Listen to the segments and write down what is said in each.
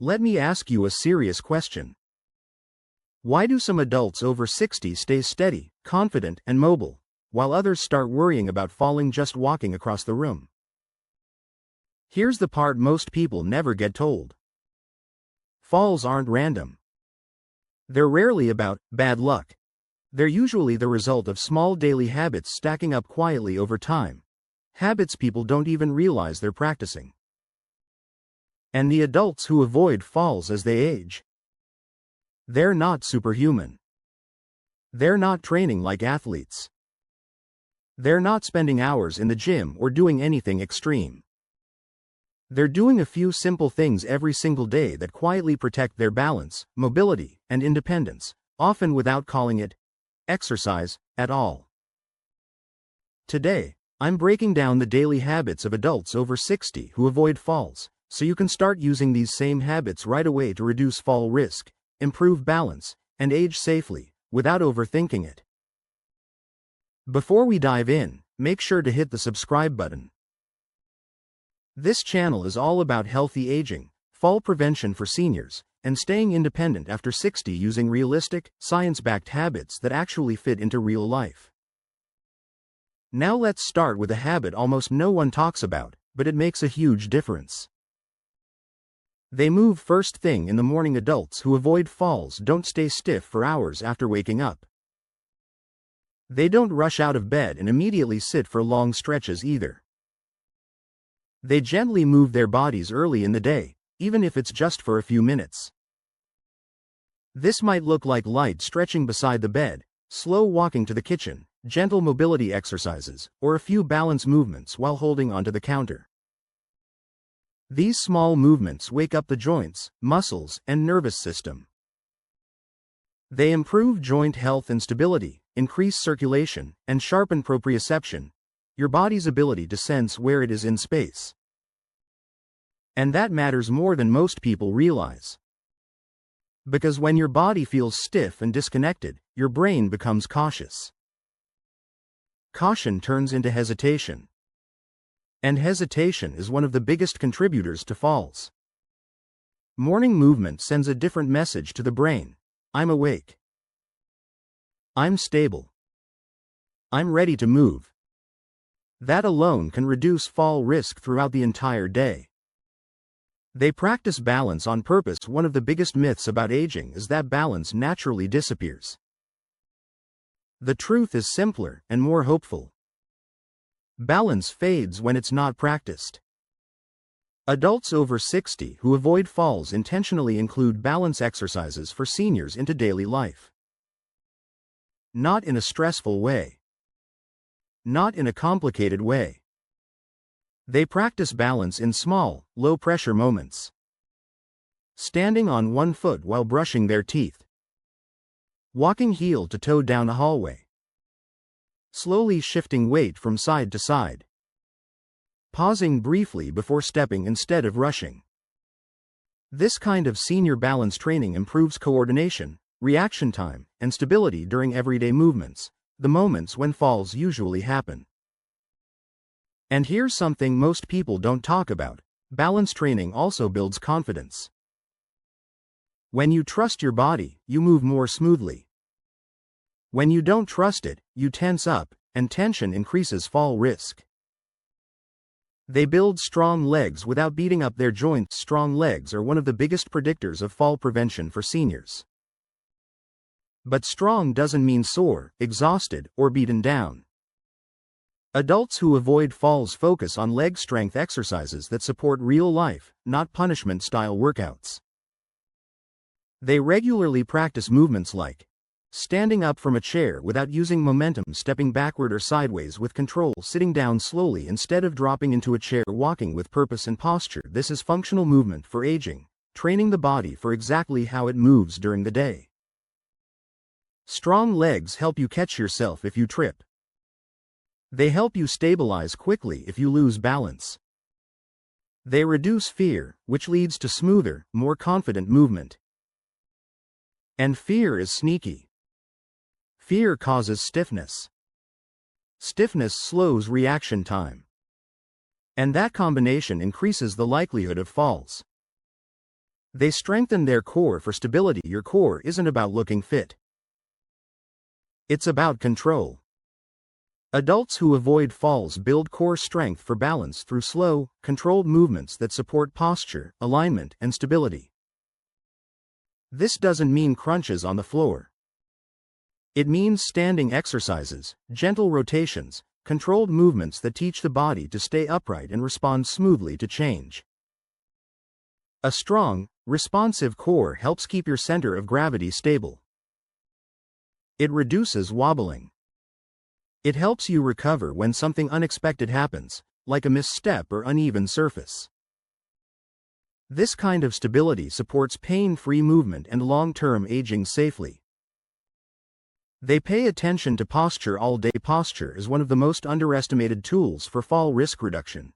Let me ask you a serious question. Why do some adults over 60 stay steady, confident, and mobile, while others start worrying about falling just walking across the room? Here's the part most people never get told. Falls aren't random. They're rarely about bad luck. They're usually the result of small daily habits stacking up quietly over time. Habits people don't even realize they're practicing. And the adults who avoid falls as they age, they're not superhuman. They're not training like athletes. They're not spending hours in the gym or doing anything extreme. They're doing a few simple things every single day that quietly protect their balance, mobility, and independence, often without calling it exercise at all. Today, I'm breaking down the daily habits of adults over 60 who avoid falls, so you can start using these same habits right away to reduce fall risk, improve balance, and age safely, without overthinking it. Before we dive in, make sure to hit the subscribe button. This channel is all about healthy aging, fall prevention for seniors, and staying independent after 60 using realistic, science-backed habits that actually fit into real life. Now let's start with a habit almost no one talks about, but it makes a huge difference. They move first thing in the morning. Adults who avoid falls don't stay stiff for hours after waking up. They don't rush out of bed and immediately sit for long stretches either. They gently move their bodies early in the day, even if it's just for a few minutes. This might look like light stretching beside the bed, slow walking to the kitchen, gentle mobility exercises, or a few balance movements while holding onto the counter. These small movements wake up the joints, muscles, and nervous system. They improve joint health and stability, increase circulation, and sharpen proprioception, your body's ability to sense where it is in space. And that matters more than most people realize. Because when your body feels stiff and disconnected, your brain becomes cautious. Caution turns into hesitation. And hesitation is one of the biggest contributors to falls. Morning movement sends a different message to the brain. I'm awake. I'm stable. I'm ready to move. That alone can reduce fall risk throughout the entire day. They practice balance on purpose. One of the biggest myths about aging is that balance naturally disappears. The truth is simpler and more hopeful. Balance fades when it's not practiced. Adults over 60 who avoid falls intentionally include balance exercises for seniors into daily life. Not in a stressful way. Not in a complicated way. They practice balance in small, low-pressure moments. Standing on one foot while brushing their teeth. Walking heel to toe down a hallway. Slowly shifting weight from side to side. Pausing briefly before stepping instead of rushing. This kind of senior balance training improves coordination, reaction time, and stability during everyday movements, the moments when falls usually happen. And here's something most people don't talk about: balance training also builds confidence. When you trust your body, you move more smoothly. When you don't trust it, you tense up, and tension increases fall risk. They build strong legs without beating up their joints. Strong legs are one of the biggest predictors of fall prevention for seniors. But strong doesn't mean sore, exhausted, or beaten down. Adults who avoid falls focus on leg strength exercises that support real life, not punishment-style workouts. They regularly practice movements like standing up from a chair without using momentum, stepping backward or sideways with control, sitting down slowly instead of dropping into a chair, walking with purpose and posture. This is functional movement for aging, training the body for exactly how it moves during the day. Strong legs help you catch yourself if you trip. They help you stabilize quickly if you lose balance. They reduce fear, which leads to smoother, more confident movement. And fear is sneaky. Fear causes stiffness. Stiffness slows reaction time. And that combination increases the likelihood of falls. They strengthen their core for stability. Your core isn't about looking fit. It's about control. Adults who avoid falls build core strength for balance through slow, controlled movements that support posture, alignment, and stability. This doesn't mean crunches on the floor. It means standing exercises, gentle rotations, controlled movements that teach the body to stay upright and respond smoothly to change. A strong, responsive core helps keep your center of gravity stable. It reduces wobbling. It helps you recover when something unexpected happens, like a misstep or uneven surface. This kind of stability supports pain-free movement and long-term aging safely. They pay attention to posture all day. Posture is one of the most underestimated tools for fall risk reduction.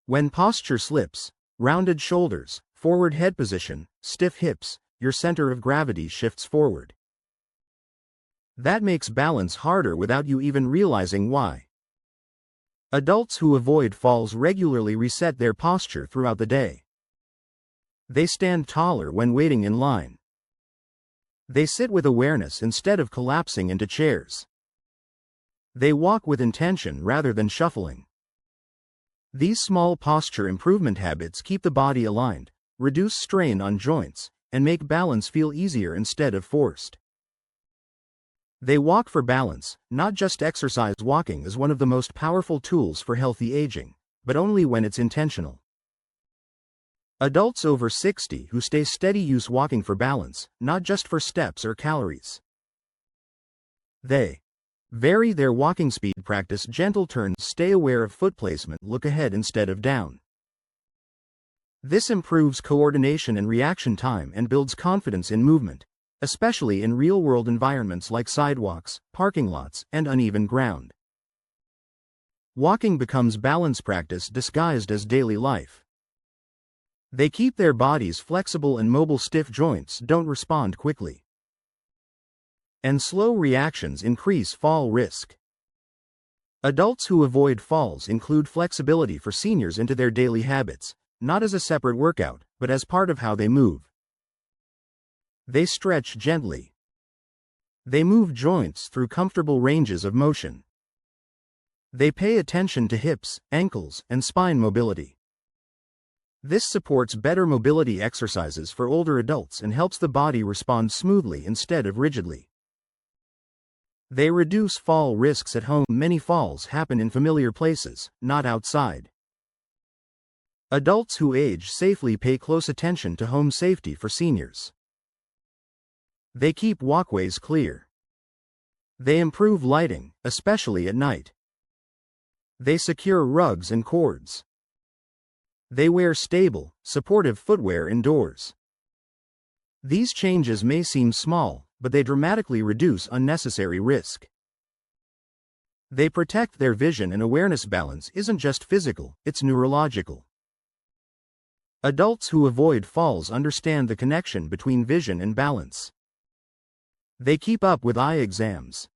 When posture slips, rounded shoulders, forward head position, stiff hips, your center of gravity shifts forward. That makes balance harder without you even realizing why. Adults who avoid falls regularly reset their posture throughout the day. They stand taller when waiting in line. They sit with awareness instead of collapsing into chairs. They walk with intention rather than shuffling. These small posture improvement habits keep the body aligned, reduce strain on joints, and make balance feel easier instead of forced. They walk for balance, not just exercise. Walking is one of the most powerful tools for healthy aging, but only when it's intentional. Adults over 60 who stay steady use walking for balance, not just for steps or calories. They vary their walking speed, practice gentle turns, stay aware of foot placement, look ahead instead of down. This improves coordination and reaction time and builds confidence in movement, especially in real-world environments like sidewalks, parking lots, and uneven ground. Walking becomes balance practice disguised as daily life. They keep their bodies flexible and mobile. Stiff joints don't respond quickly. And slow reactions increase fall risk. Adults who avoid falls include flexibility for seniors into their daily habits, not as a separate workout, but as part of how they move. They stretch gently. They move joints through comfortable ranges of motion. They pay attention to hips, ankles, and spine mobility. This supports better mobility exercises for older adults and helps the body respond smoothly instead of rigidly. They reduce fall risks at home. Many falls happen in familiar places, not outside. Adults who age safely pay close attention to home safety for seniors. They keep walkways clear. They improve lighting, especially at night. They secure rugs and cords. They wear stable, supportive footwear indoors. These changes may seem small, but they dramatically reduce unnecessary risk. They protect their vision and awareness. Balance isn't just physical, it's neurological. Adults who avoid falls understand the connection between vision and balance. They keep up with eye exams.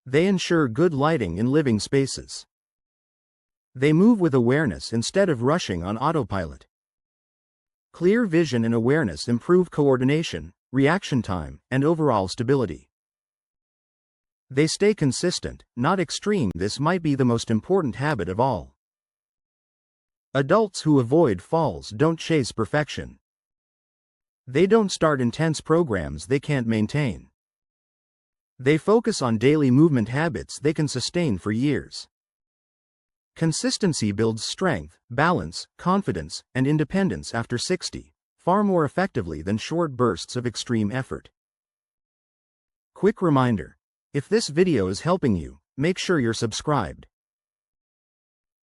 They ensure good lighting in living spaces. They move with awareness instead of rushing on autopilot. Clear vision and awareness improve coordination, reaction time, and overall stability. They stay consistent, not extreme. This might be the most important habit of all. Adults who avoid falls don't chase perfection. They don't start intense programs they can't maintain. They focus on daily movement habits they can sustain for years. Consistency builds strength, balance, confidence, and independence after 60, far more effectively than short bursts of extreme effort. Quick reminder: if this video is helping you, make sure you're subscribed.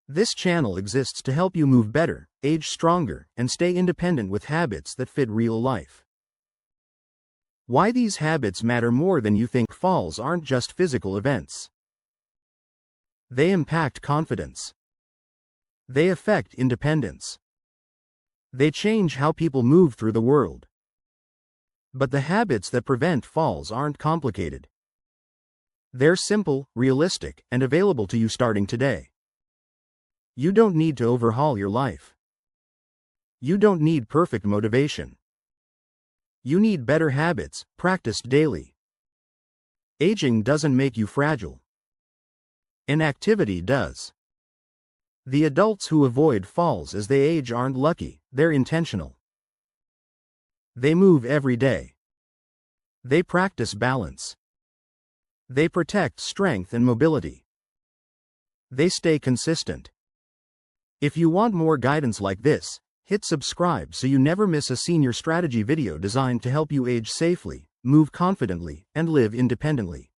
This channel exists to help you move better, age stronger, and stay independent with habits that fit real life. Why these habits matter more than you think. Falls aren't just physical events. They impact confidence. They affect independence. They change how people move through the world. But the habits that prevent falls aren't complicated. They're simple, realistic, and available to you starting today. You don't need to overhaul your life. You don't need perfect motivation. You need better habits, practiced daily. Aging doesn't make you fragile. Inactivity does. The adults who avoid falls as they age aren't lucky, they're intentional. They move every day. They practice balance. They protect strength and mobility. They stay consistent. If you want more guidance like this, hit subscribe so you never miss a senior strategy video designed to help you age safely, move confidently, and live independently.